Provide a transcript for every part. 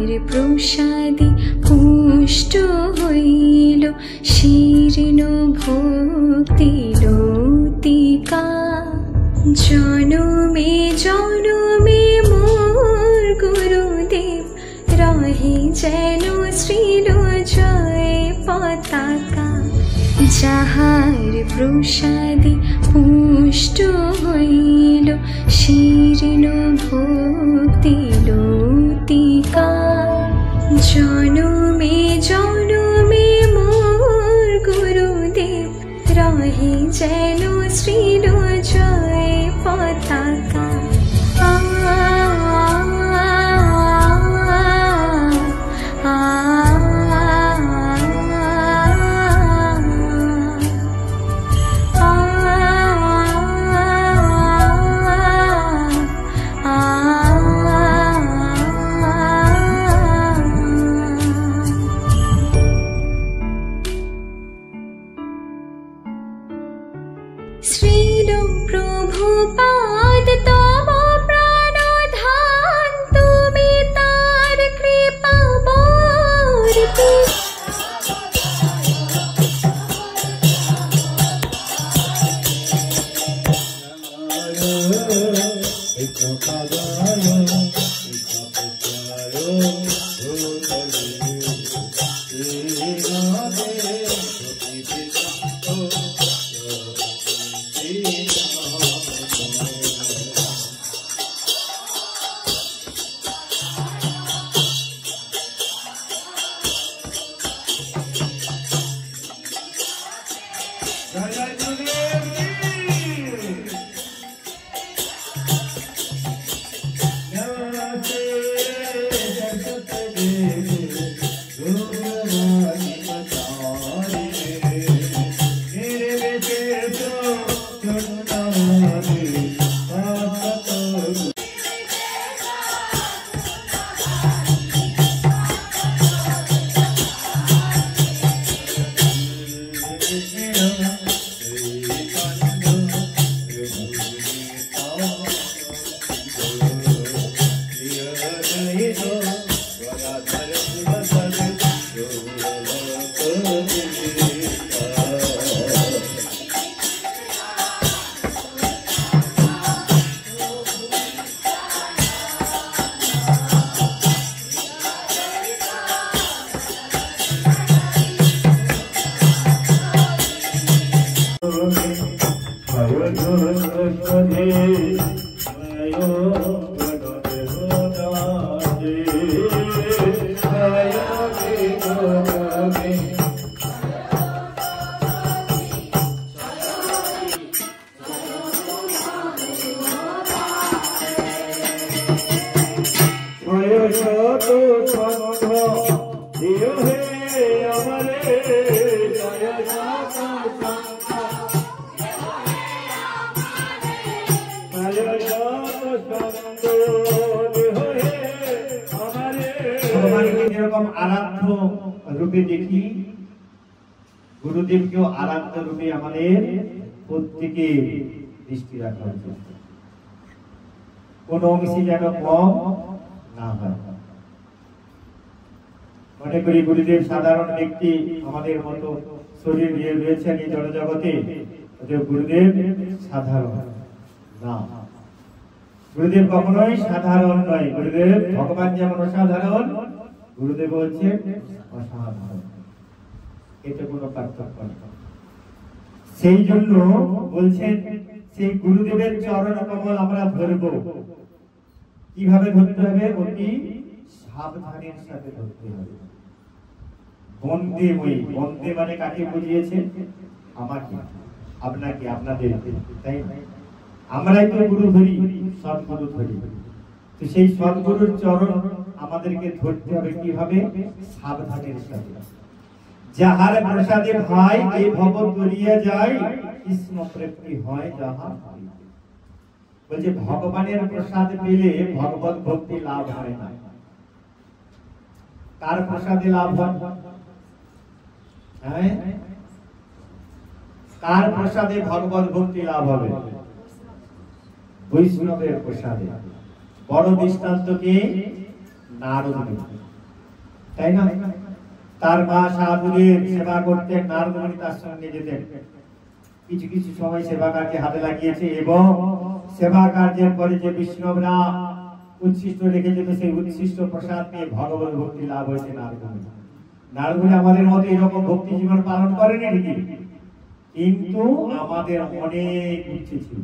প্রসাদে পুষ্ট হইল শীর্ণ ভক্তি লতিকা। জনমে জনমে মোর গুরুদেব রহে যেন শ্রীলোচয় পতাকা। যাহার প্রসাদে পুষ্ট হইল শীর্ণ ভক্তি লতিকা। জনমে জনমে মোর গুরুদেব রহে যেন শ্রীলোচয় পতাকা। শ্রীল প্রভুপাদ তব প্রাণধান, তুমি তার কৃপা বর্তি। आराध्य रूपे देखी गुरुदेव के आराध्य रूपे हमारे प्रत्येके दृष्टि रखा उचित। कोनो अंशे जेन कम ना हय। मने करी गुरुदेव साधारण व्यक्ति हमारे मतो शरीर निये रयेछेन এই জড়জগতে, অতএব গুরুদেব সাধারণ না। गुरुदेव কখনোই সাধারণ নয়। গুরুদেব ভগবান যেমন অসাধারণ, गुरुदेव হচ্ছেন অসাধারণ। এটা কোনো পার্থক্য নেই। সেই জন্য বলছেন সেই গুরুদেবের চরণ কমল আমরা ধরব। কিভাবে ধরতে হবে? অতি সাবধানের সাথে ধরতে হবে। বন্দে মই, বন্দে মানে কাকে বুঝিয়েছে? আমাকে, আপনাকে, আপনাদের, তাই না? আমরাই তো গুরু ধরি, সৎগুরু ধরি। তো সেই সৎগুরুর চরণ আমাদেরকে ধরতে হবে কিভাবে? সাবধানের সাথে। যাহার প্রসাদে ভাই এই ভব তরিয়া যায়, কৃষ্ণ প্রাপ্তি হয় যাহা। বলছে ভগবানের প্রসাদ পেলে ভগবত ভক্তি লাভ হয় না। কার প্রসাদে লাভ হয়? কার প্রসাদে ভগবত ভক্তি লাভ হবে? বৈষ্ণবের প্রসাদে। বড় দৃষ্টান্ত কে? নারদ। তাই না? তার মা সাধুদের সেবা করতেন, নারদমণি তার সঙ্গে যেতেন। কিছু কিছু সময় সেবা কার্যে হাতে লাগিয়েছে এবং সেবা কার্যের পরে যে বৈষ্ণবরা উচ্ছিষ্ট রেখে যেত সেই উচ্ছিষ্ট প্রসাদ নিয়ে ভগবত ভক্তি লাভ হয়েছে নারদমণি। নারদমণি আমাদের মতো এরকম ভক্তি জীবন পালন করেনি ঠিকই, কিন্তু আমাদের অনেক ইচ্ছে ছিল।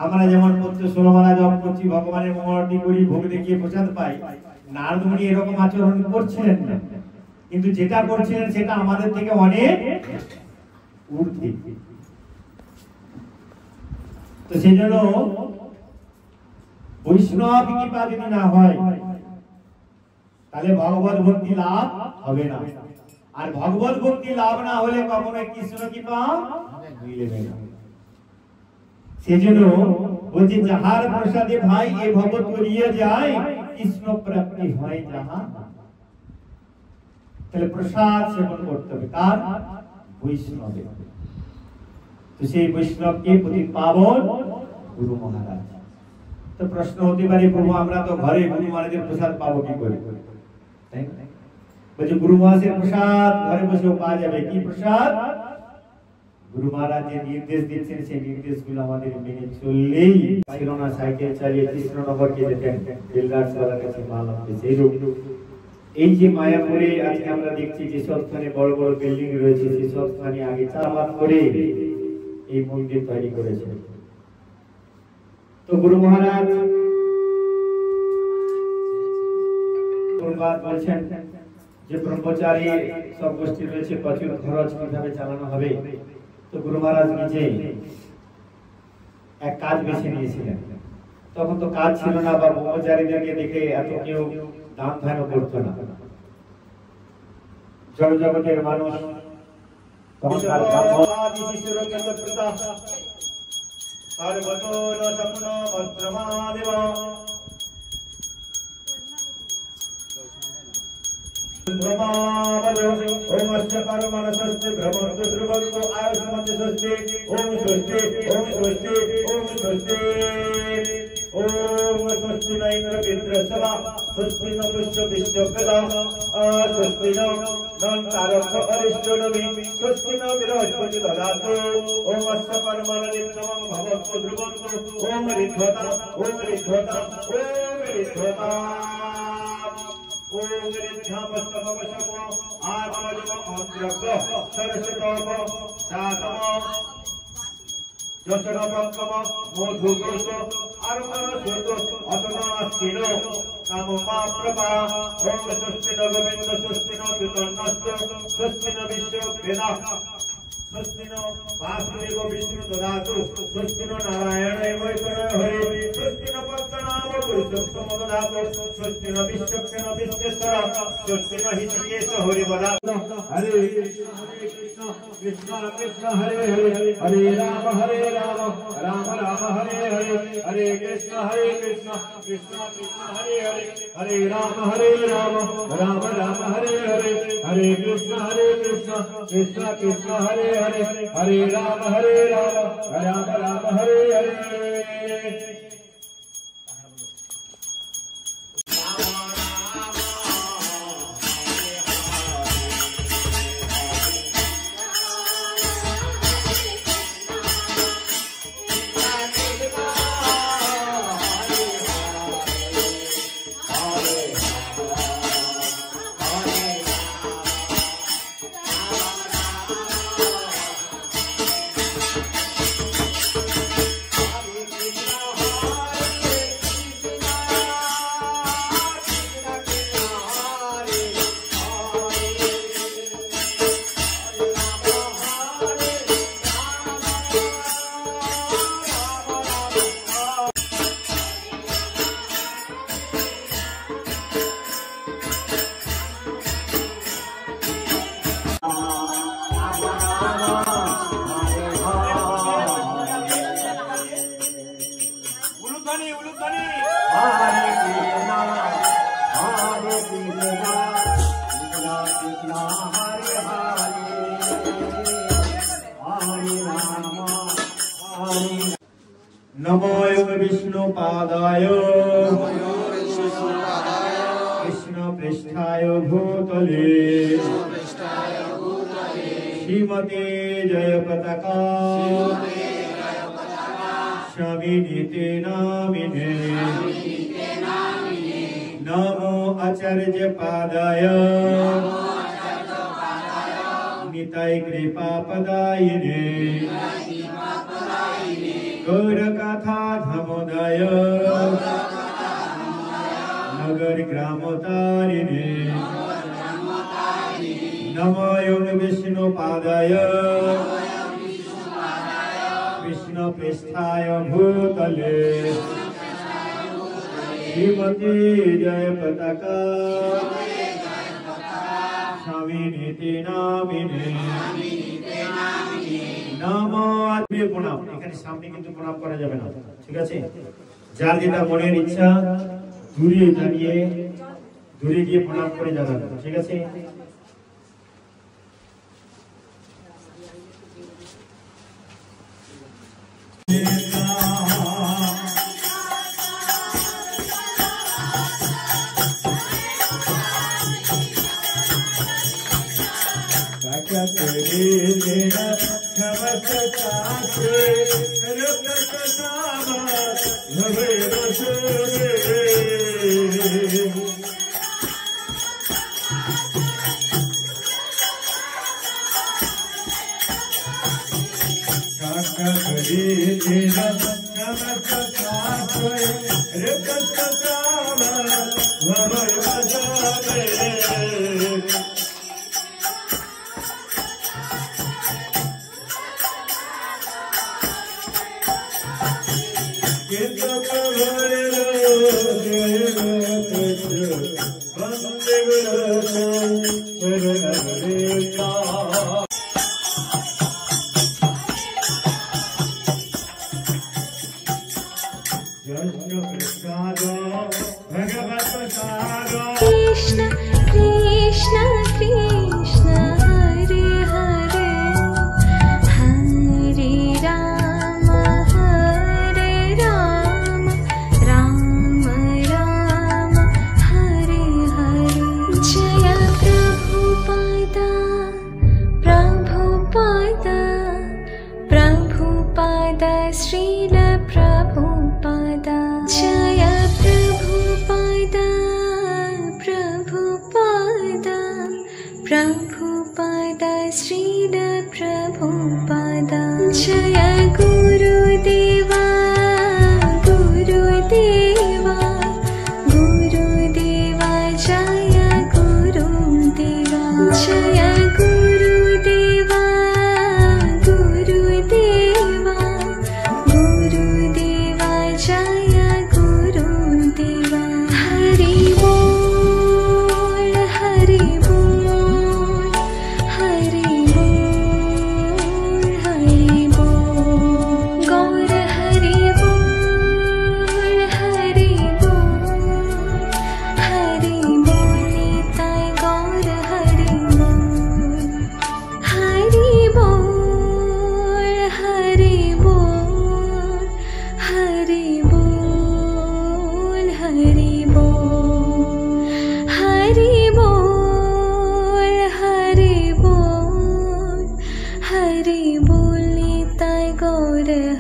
আমরা যেমন প্রত্যেক 16 মালা জপ করছি, ভগবানের মঙ্গলারতি করি, ভোগ দেখিয়ে প্রসাদ পাই, নারদমণি এরকম আচরণ করছিলেন না, কিন্তু যেটা করছিলেন সেটা আমাদের থেকে অনেক ঊর্ধ্বে। তো সেই জন্য বৈষ্ণব কৃপা যদি না হয় তাহলে ভগবত ভক্তি লাভ হবে না, আর ভগবত ভক্তি লাভ না হলে কখনো কৃষ্ণ কৃপা মিলবে না। সেজন্য বলছে যাহার প্রসাদে ভাই এ ভগবত করিয়া যায় কৃষ্ণ প্রাপ্তি হয় যাহা। তাহলে প্রসাদ সেবন করতে হবে কার? বৈষ্ণবের। তো সেই বৈষ্ণবকে প্রতি পাবন গুরু মহারাজ। তো প্রশ্ন হতে পারে প্রভু আমরা তো ঘরে গুরু মহারাজের প্রসাদ পাবো কি করে? তাই না? বলছে গুরু মহারাজের প্রসাদ ঘরে বসেও পাওয়া যাবে। কি প্রসাদ? গুরু মহারাজ যে নির্দেশ দিচ্ছেন সেই নির্দেশগুলো আমাদের মেনে চললেই। শিরোনা সাইকেল চালিয়ে কৃষ্ণনগরকে যেতেন, বেলগাছওয়ালার কাছে মাল আনতে। সেই রূপ এই যে মায়াপুরে আজকে আমরা দেখছি যেসব স্থানে বড় বড় বিল্ডিং রয়েছে সেসব স্থানে আগে চালাবাদ করে এই মন্দির তৈরি করেছে। তো গুরু মহারাজ বলছেন যে ব্রহ্মচারী সব গোষ্ঠী রয়েছে, প্রচুর খরচ কিভাবে চালানো হবে। তো গুরু মহারাজ নিজে এক কাজ বেছে নিয়েছিলেন। তখন তো কাজ ছিল না বা ব্রহ্মচারীদেরকে দেখে এত কেউ দান ধ্যান করতো না। জগতের মানুষ ओम अष्टकार मनसस्ते ब्रह्मण्ड ध्रुवको आयुष्मते सस्ते ओम स्वस्ति ओम स्वस्ति ओम स्वस्ति ओम स्वस्ति न इंद्र विद्रसवा स्वस्ति न पुष्य विश्ववेदा स्वस्ति न नन्तारक अरिष्टनमि स्वस्ति न बृहस्पति ददातु ओम अष्टकार मननित्यमं भवतु ध्रुवन्तु ओम ऋद्धता ओम ऋद्धता ओम ऋद्धता ओम ऋद्धामस्तमवशमो आत्मजमो अग्रगो सरस्वतमो सातमो जसनपक्कमो मधुगोसो आर्मनसुतो अतनास्तिनो नमो मा प्रभा ओम स्वस्ति न गोविन्द स्वस्ति न वितन्नस्तो स्वस्ति न विश्ववेदा स्वस्ति न वासुदेव विष्णु ददातु स्वस्ति न नारायण वैष्णव हरे स्वस्ति न पद्मनाभ पुरुषोत्तम ददातु स्वस्ति न विश्वक्षण विश्वेश्वर स्वस्ति न हितकेश हरि ददातु हरे कृष्ण कृष्ण कृष्ण हरे हरे हरे राम राम राम हरे हरे हरे कृष्ण कृष्ण कृष्ण हरे हरे हरे राम राम राम हरे हरे हरे कृष्ण कृष्ण कृष्ण हरे हरे हरे राम राम हरे हरे। नमो विष्णु पादाय कृष्ण पृष्ठाय भूतले श्रीमते जय पताका स्वामिनीते नामिने नमो आचार्य पादाय निताय कृपा पदायिने गौर कथा धमोदय नगर ग्रामोतारिणे नमो योग विष्णु पादाय विष्णु पृष्ठाय भूतले श्रीमती जय पताका स्वामिनीते नामिने नमो आत्मीय प्रणाम এখানে সামনে কিন্তু প্রণাম করা যাবে না ঠিক আছে যার যেটা মনের ইচ্ছা দূরে দাঁড়িয়ে দূরে গিয়ে প্রণাম করে যাবেন ঠিক আছে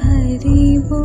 हरि बोल